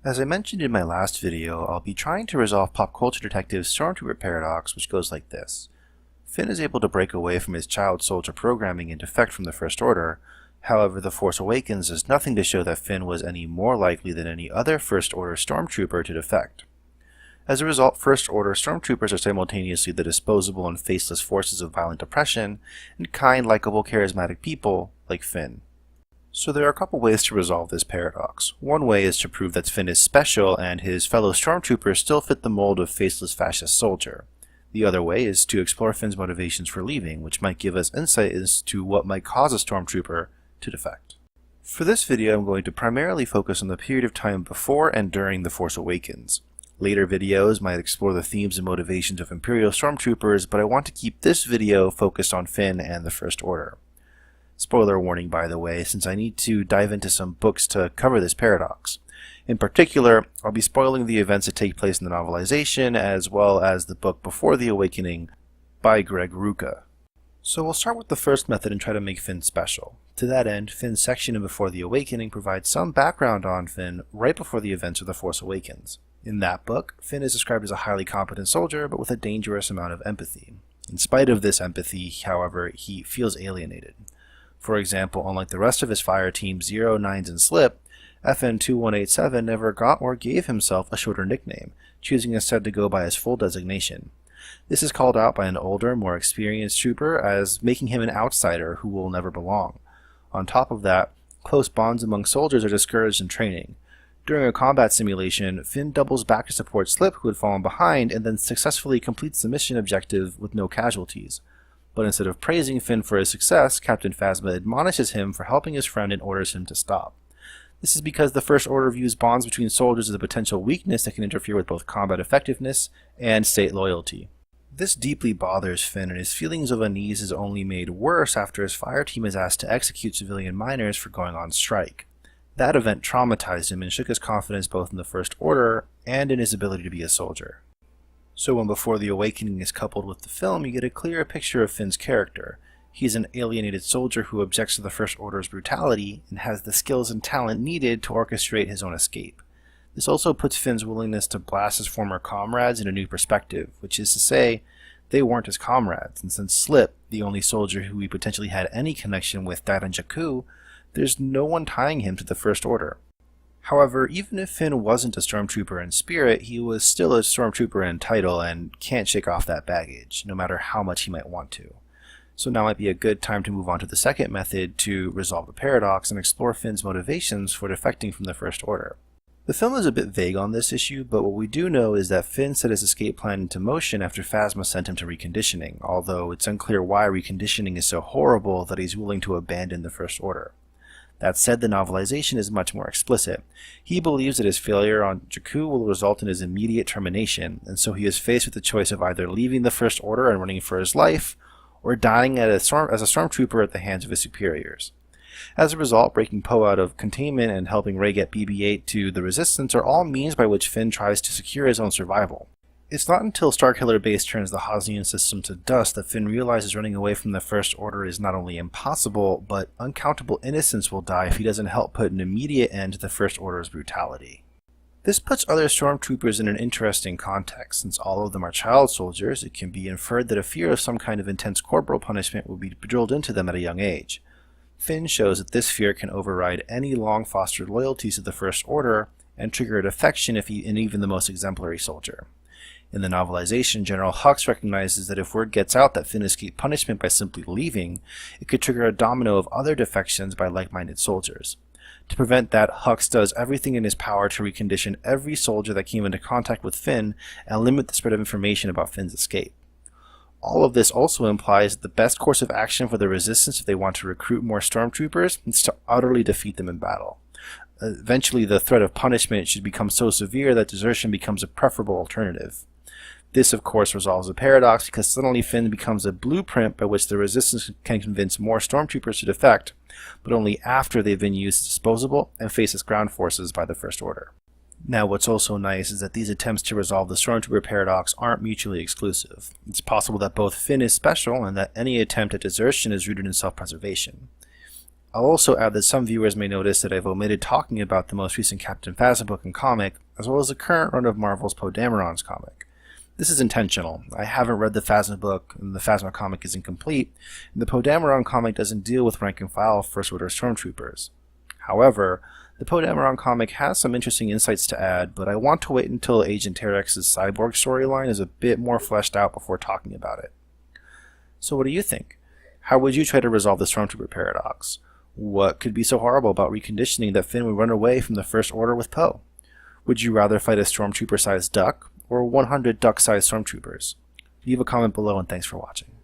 As I mentioned in my last video, I'll be trying to resolve pop culture detective Stormtrooper Paradox, which goes like this. Finn is able to break away from his child soldier programming and defect from the First Order. However, The Force Awakens does nothing to show that Finn was any more likely than any other First Order Stormtrooper to defect. As a result, First Order Stormtroopers are simultaneously the disposable and faceless forces of violent oppression, and kind, likable, charismatic people like Finn. So there are a couple ways to resolve this paradox. One way is to prove that Finn is special and his fellow Stormtroopers still fit the mold of faceless fascist soldier. The other way is to explore Finn's motivations for leaving, which might give us insight as to what might cause a Stormtrooper to defect. For this video, I'm going to primarily focus on the period of time before and during The Force Awakens. Later videos might explore the themes and motivations of Imperial Stormtroopers, but I want to keep this video focused on Finn and the First Order. Spoiler warning, by the way, since I need to dive into some books to cover this paradox. In particular, I'll be spoiling the events that take place in the novelization, as well as the book Before the Awakening by Greg Rucka. So we'll start with the first method and try to make Finn special. To that end, Finn's section in Before the Awakening provides some background on Finn right before the events of The Force Awakens. In that book, Finn is described as a highly competent soldier, but with a dangerous amount of empathy. In spite of this empathy, however, he feels alienated. For example, unlike the rest of his fire team, 0, 9s, and Slip, FN2187 never got or gave himself a shorter nickname, choosing instead to go by his full designation. This is called out by an older, more experienced trooper as making him an outsider who will never belong. On top of that, close bonds among soldiers are discouraged in training. During a combat simulation, Finn doubles back to support Slip, who had fallen behind, and then successfully completes the mission objective with no casualties. But instead of praising Finn for his success, Captain Phasma admonishes him for helping his friend and orders him to stop. This is because the First Order views bonds between soldiers as a potential weakness that can interfere with both combat effectiveness and state loyalty. This deeply bothers Finn, and his feelings of unease is only made worse after his fire team is asked to execute civilian miners for going on strike. That event traumatized him and shook his confidence both in the First Order and in his ability to be a soldier. So when Before the Awakening is coupled with the film, you get a clearer picture of Finn's character. He's an alienated soldier who objects to the First Order's brutality and has the skills and talent needed to orchestrate his own escape. This also puts Finn's willingness to blast his former comrades in a new perspective, which is to say, they weren't his comrades, and since Slip, the only soldier who he potentially had any connection with, died on Jakku, there's no one tying him to the First Order. However, even if Finn wasn't a Stormtrooper in spirit, he was still a Stormtrooper in title and can't shake off that baggage, no matter how much he might want to. So now might be a good time to move on to the second method to resolve the paradox and explore Finn's motivations for defecting from the First Order. The film is a bit vague on this issue, but what we do know is that Finn set his escape plan into motion after Phasma sent him to reconditioning, although it's unclear why reconditioning is so horrible that he's willing to abandon the First Order. That said, the novelization is much more explicit. He believes that his failure on Jakku will result in his immediate termination, and so he is faced with the choice of either leaving the First Order and running for his life, or dying as a Stormtrooper at the hands of his superiors. As a result, breaking Poe out of containment and helping Rey get BB-8 to the Resistance are all means by which Finn tries to secure his own survival. It's not until Starkiller Base turns the Hosnian system to dust that Finn realizes running away from the First Order is not only impossible, but uncountable innocents will die if he doesn't help put an immediate end to the First Order's brutality. This puts other Stormtroopers in an interesting context. Since all of them are child soldiers, it can be inferred that a fear of some kind of intense corporal punishment will be drilled into them at a young age. Finn shows that this fear can override any long-fostered loyalties to the First Order and trigger a defection in even the most exemplary soldier. In the novelization, General Hux recognizes that if word gets out that Finn escaped punishment by simply leaving, it could trigger a domino of other defections by like-minded soldiers. To prevent that, Hux does everything in his power to recondition every soldier that came into contact with Finn and limit the spread of information about Finn's escape. All of this also implies that the best course of action for the Resistance if they want to recruit more Stormtroopers is to utterly defeat them in battle. Eventually, the threat of punishment should become so severe that desertion becomes a preferable alternative. This, of course, resolves the paradox because suddenly Finn becomes a blueprint by which the Resistance can convince more Stormtroopers to defect, but only after they've been used as disposable and face as ground forces by the First Order. Now, what's also nice is that these attempts to resolve the Stormtrooper paradox aren't mutually exclusive. It's possible that both Finn is special and that any attempt at desertion is rooted in self-preservation. I'll also add that some viewers may notice that I've omitted talking about the most recent Captain Phasma book and comic, as well as the current run of Marvel's Poe Dameron's comic. This is intentional. I haven't read the Phasma book, and the Phasma comic isn't complete, and the Poe Dameron comic doesn't deal with rank and file First Order Stormtroopers. However, the Poe Dameron comic has some interesting insights to add, but I want to wait until Agent Terex's cyborg storyline is a bit more fleshed out before talking about it. So what do you think? How would you try to resolve the Stormtrooper Paradox? What could be so horrible about reconditioning that Finn would run away from the First Order with Poe? Would you rather fight a Stormtrooper-sized duck, or 100 duck-sized Stormtroopers? Leave a comment below and thanks for watching.